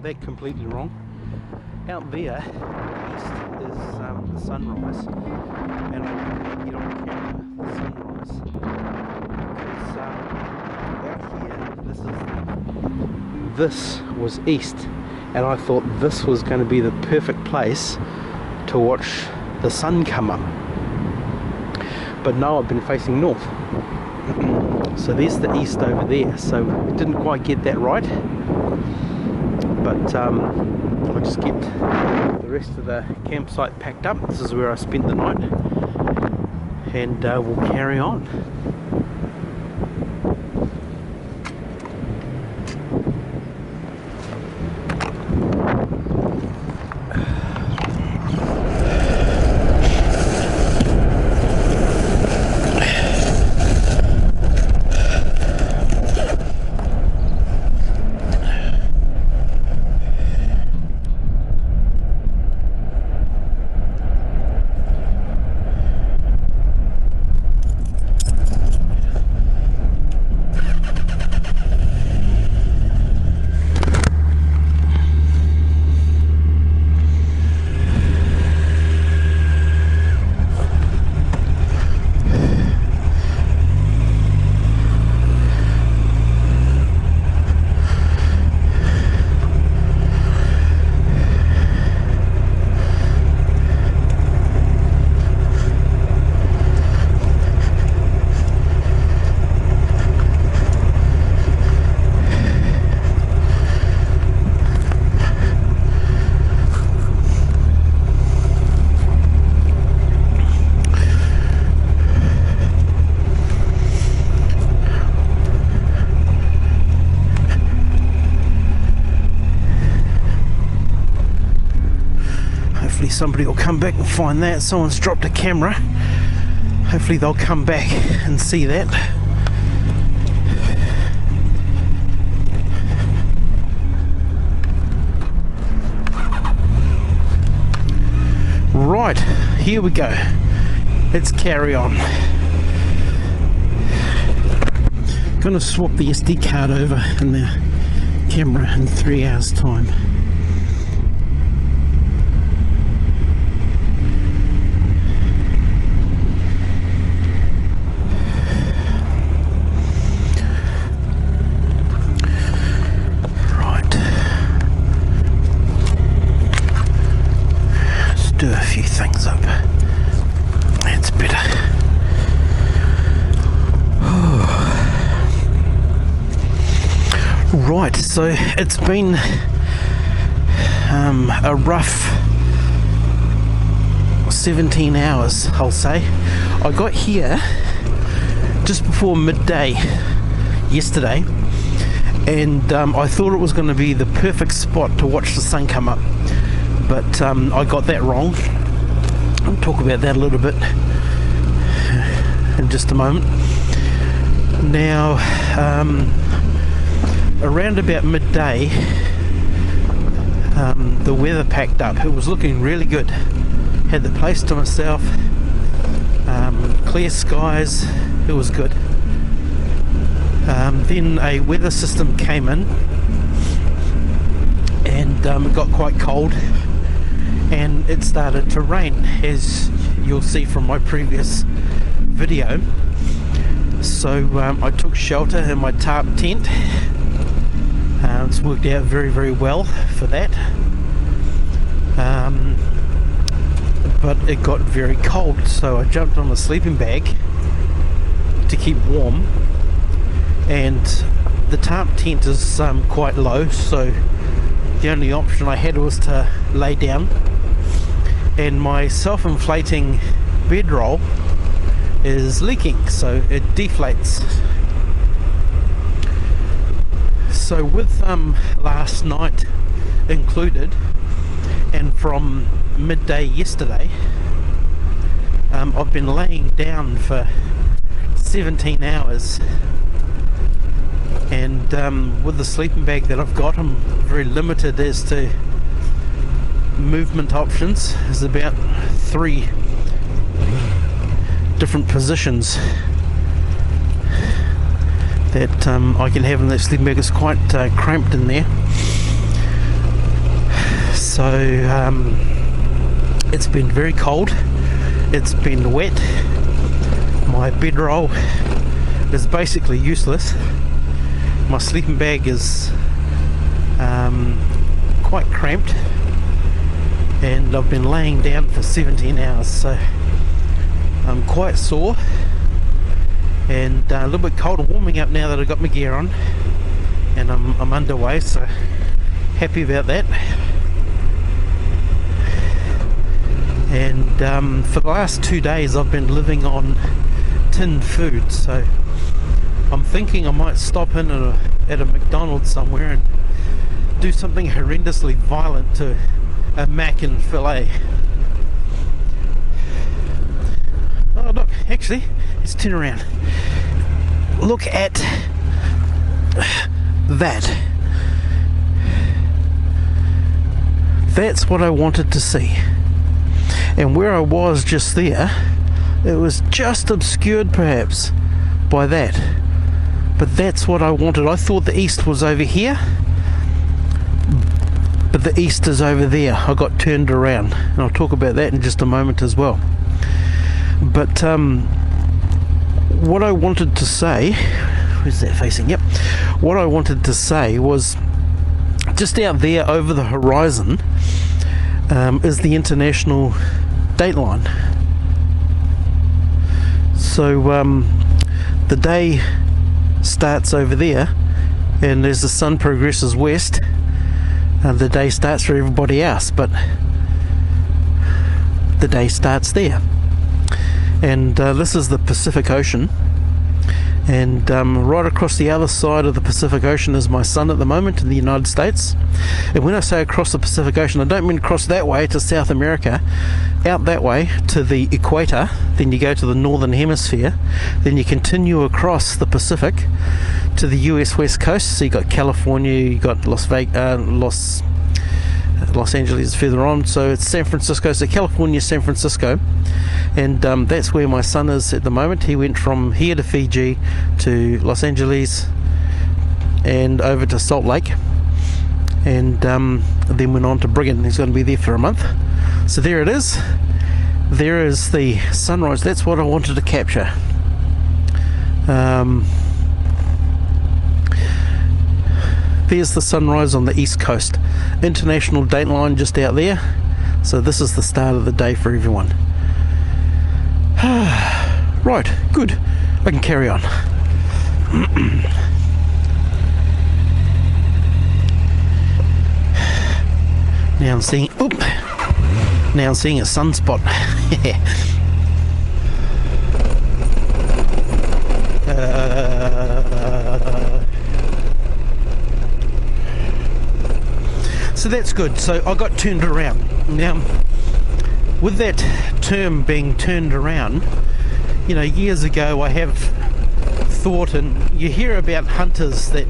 That completely wrong. Out there east is the sunrise, and I didn't get on camera the sunrise because out here this was east, and I thought this was going to be the perfect place to watch the sun come up, but no, I've been facing north. So there's the east over there, so it didn't quite get that right. But I'll just get the rest of the campsite packed up. This is where I spent the night, and we'll carry on. Somebody will come back and find that. Someone's dropped a camera. Hopefully they'll come back and see that. Right, here we go. Let's carry on. Gonna swap the SD card over in the camera in 3 hours time. Do a few things up. That's better. Right, so it's been a rough 17 hours, I'll say. I got here just before midday yesterday, and I thought it was going to be the perfect spot to watch the sun come up. But I got that wrong. I'll talk about that a little bit in just a moment. Now, around about midday, the weather packed up. It was looking really good. Had the place to myself, clear skies, it was good. Then a weather system came in, and it got quite cold, and it started to rain, as you'll see from my previous video. So I took shelter in my tarp tent. It's worked out very, very well for that. But it got very cold, so I jumped on a sleeping bag to keep warm, and the tarp tent is quite low, so the only option I had was to lay down, and my self-inflating bedroll is leaking, so it deflates. So with last night included, and from midday yesterday, I've been laying down for 17 hours, and with the sleeping bag that I've got, I'm very limited as to movement options. There's about 3 different positions that I can have in that sleeping bag. It's quite cramped in there. So it's been very cold, it's been wet, my bedroll is basically useless, my sleeping bag is quite cramped, and I've been laying down for 17 hours, so I'm quite sore and a little bit cold. I'm warming up now that I've got my gear on, and I'm underway, so happy about that. And for the last 2 days I've been living on tinned food, so I'm thinking I might stop in at a McDonald's somewhere and do something horrendously violent to a mac and filet. Oh look, actually, let's turn around. Look at that. That's what I wanted to see. And where I was just there, it was just obscured perhaps by that. But that's what I wanted. I thought the east was over here, but the east is over there. I got turned around, and I'll talk about that in just a moment as well. But what I wanted to say, where's that facing? Yep. What I wanted to say was, just out there over the horizon is the international dateline. So the day starts over there, and as the sun progresses west, the day starts for everybody else, but the day starts there. And this is the Pacific Ocean, and right across the other side of the Pacific Ocean is my sun at the moment in the United States. And when I say across the Pacific Ocean, I don't mean across that way to South America, out that way to the equator, then you go to the northern hemisphere, then you continue across the Pacific to the US west coast. So you got California, you got Los Angeles is further on, so it's San Francisco, so California, San Francisco, and that's where my son is at the moment. He went from here to Fiji to Los Angeles and over to Salt Lake, and then went on to Brigham. He's going to be there for a month. So there it is. There is the sunrise. That's what I wanted to capture. There's the sunrise on the east coast. International dateline just out there. So this is the start of the day for everyone. Right, good. I can carry on. Now I'm seeing a sunspot. So that's good. So I got turned around. Now, with that term being turned around, you know, years ago I have thought, and you hear about hunters that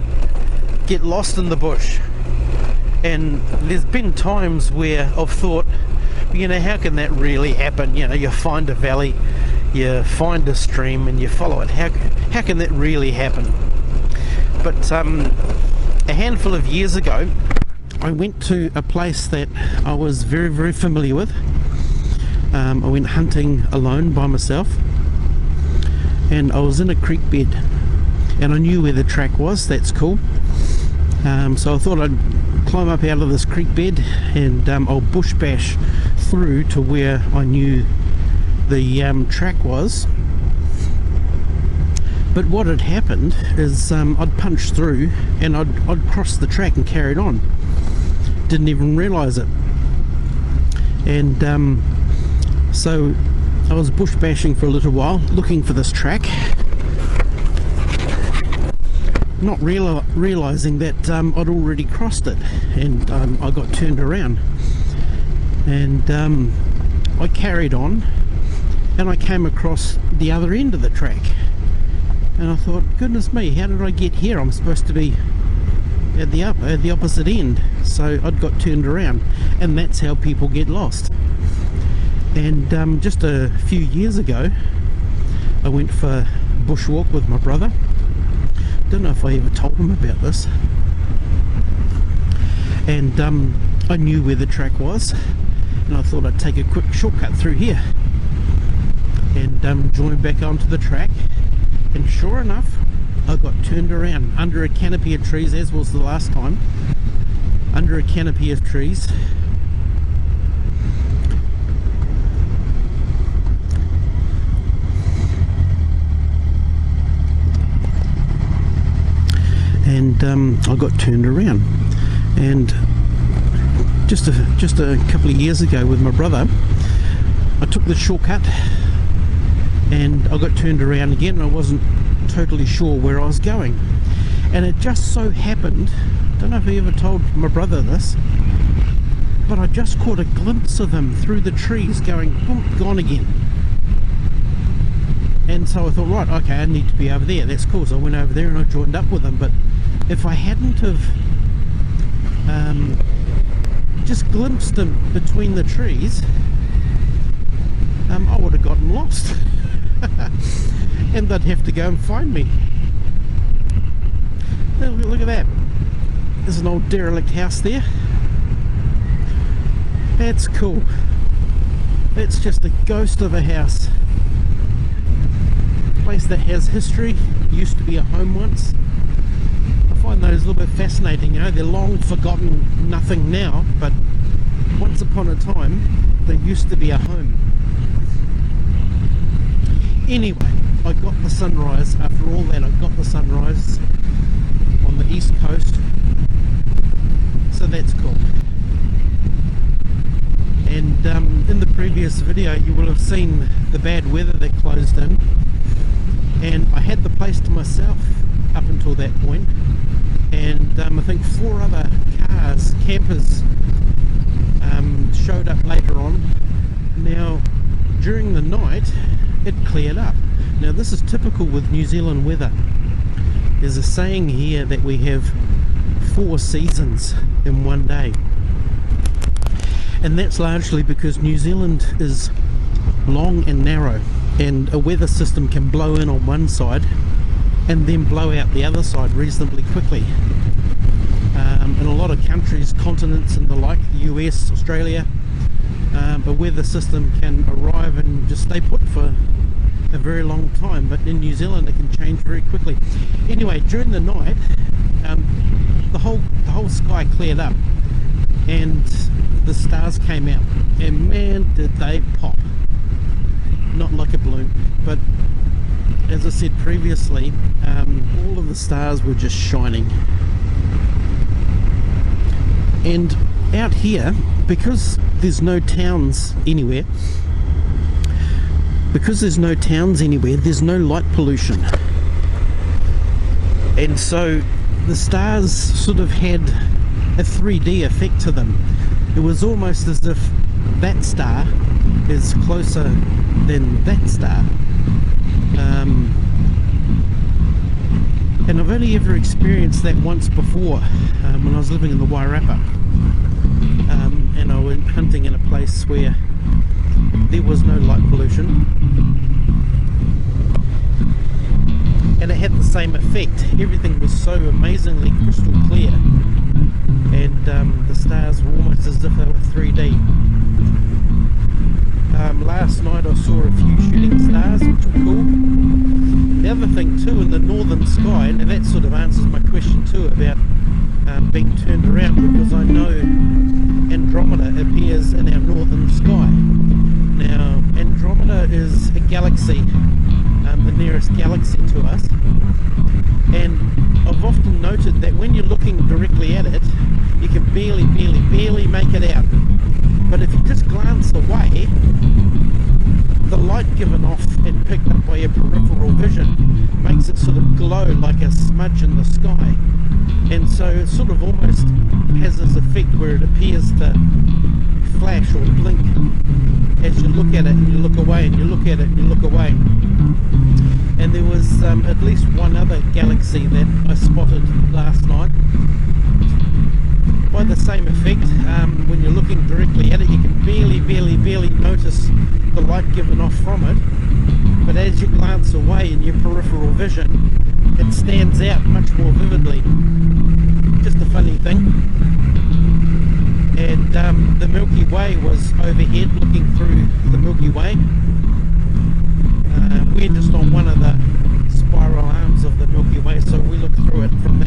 get lost in the bush, and there's been times where I've thought, you know, how can that really happen? You know, you find a valley, you find a stream, and you follow it. How can that really happen? But a handful of years ago, I went to a place that I was very, very familiar with. I went hunting alone by myself, and I was in a creek bed, and I knew where the track was. That's cool. So I thought I'd climb up out of this creek bed, and I'll bush bash through to where I knew the track was. But what had happened is I'd punched through, and I'd crossed the track and carried on. Didn't even realise it. And so I was bush bashing for a little while, looking for this track, not realising that I'd already crossed it, and I got turned around, and I carried on, and I came across the other end of the track, and I thought, goodness me, how did I get here? I'm supposed to be at the opposite end. so I'd got turned around, and that's how people get lost. And just a few years ago, I went for a bushwalk with my brother. Don't know if I ever told him about this. And I knew where the track was, and I thought I'd take a quick shortcut through here and join back onto the track. And sure enough, I got turned around under a canopy of trees, as was the last time. Under a canopy of trees. And I got turned around. And just a couple of years ago with my brother, I took the shortcut and I got turned around again, and I wasn't totally sure where I was going. And it just so happened, don't know if I ever told my brother this, but I just caught a glimpse of him through the trees going, boom, gone again. And so I thought, right, okay, I need to be over there. That's cool. So I went over there and I joined up with him. But if I hadn't have just glimpsed him between the trees, I would have gotten lost. And they'd have to go and find me. Look at that. There's an old derelict house there. That's cool. It's just a ghost of a house. Place that has history. Used to be a home once. I find those a little bit fascinating, you know. They're long forgotten nothing now, but once upon a time they used to be a home. Anyway, I got the sunrise. After all that, I got the sunrise on the east coast, so that's cool. And in the previous video you will have seen the bad weather that closed in, and I had the place to myself up until that point. And I think 4 other cars, campers, showed up later on. Now during the night it cleared up. Now this is typical with New Zealand weather. There's a saying here that we have 4 seasons in one day, and that's largely because New Zealand is long and narrow, and a weather system can blow in on one side and then blow out the other side reasonably quickly. In a lot of countries, continents and the like, the US, Australia, a weather system can arrive and just stay put for a very long time, but in New Zealand it can change very quickly. Anyway, during the night, the whole sky cleared up and the stars came out, and man did they pop. Not like a balloon, but as I said previously, all of the stars were just shining. And out here, because there's no towns anywhere, there's no light pollution. And so the stars sort of had a 3D effect to them. It was almost as if that star is closer than that star. And I've only ever experienced that once before, when I was living in the Wairarapa, and I went hunting in a place where there was no light pollution, and it had the same effect. Everything was so amazingly crystal clear, and the stars were almost as if they were 3D. Last night I saw a few shooting stars, which were cool. The other thing too, in the northern sky, and that sort of answers my question too about being turned around, because I know Andromeda appears in our northern sky. Now Andromeda is a galaxy, the nearest galaxy to us, and I've often noted that when you're looking directly at it, you can barely make it out. But if you just glance away, the light given off and picked up by your peripheral vision makes it sort of glow like a smudge in the sky. And so it sort of almost has this effect where it appears to flash or blink as you look at it and you look away, and you look at it and you look away. And there was at least one other galaxy that I spotted last night, by the same effect, when you're looking directly at it, you can barely notice the light given off from it, but as you glance away in your peripheral vision, it stands out much more vividly. Just a funny thing. And the Milky Way was overhead, looking through the Milky Way. We're just on one of the spiral arms of the Milky Way, so we look through it from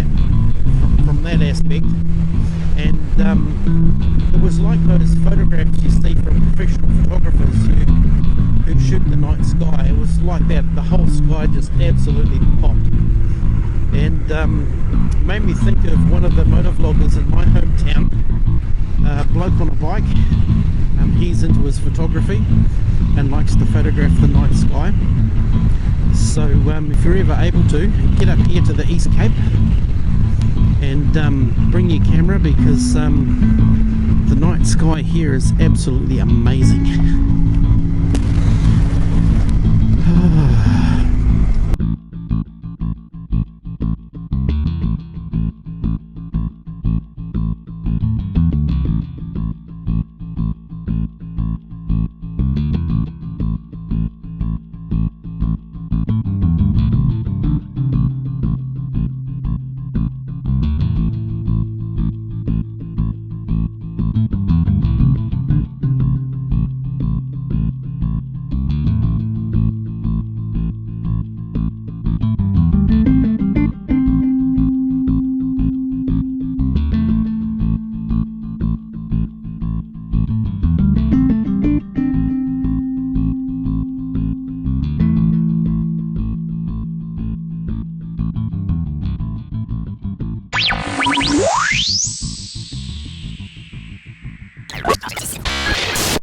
that aspect. And it was like those photographs you see from professional photographers who shoot the night sky. It was like that. The whole sky just absolutely popped. And made me think of one of the motovloggers in my hometown, a bloke on a bike. He's into his photography and likes to photograph the night sky. So if you're ever able to, get up here to the East Cape and bring your camera, because the night sky here is absolutely amazing.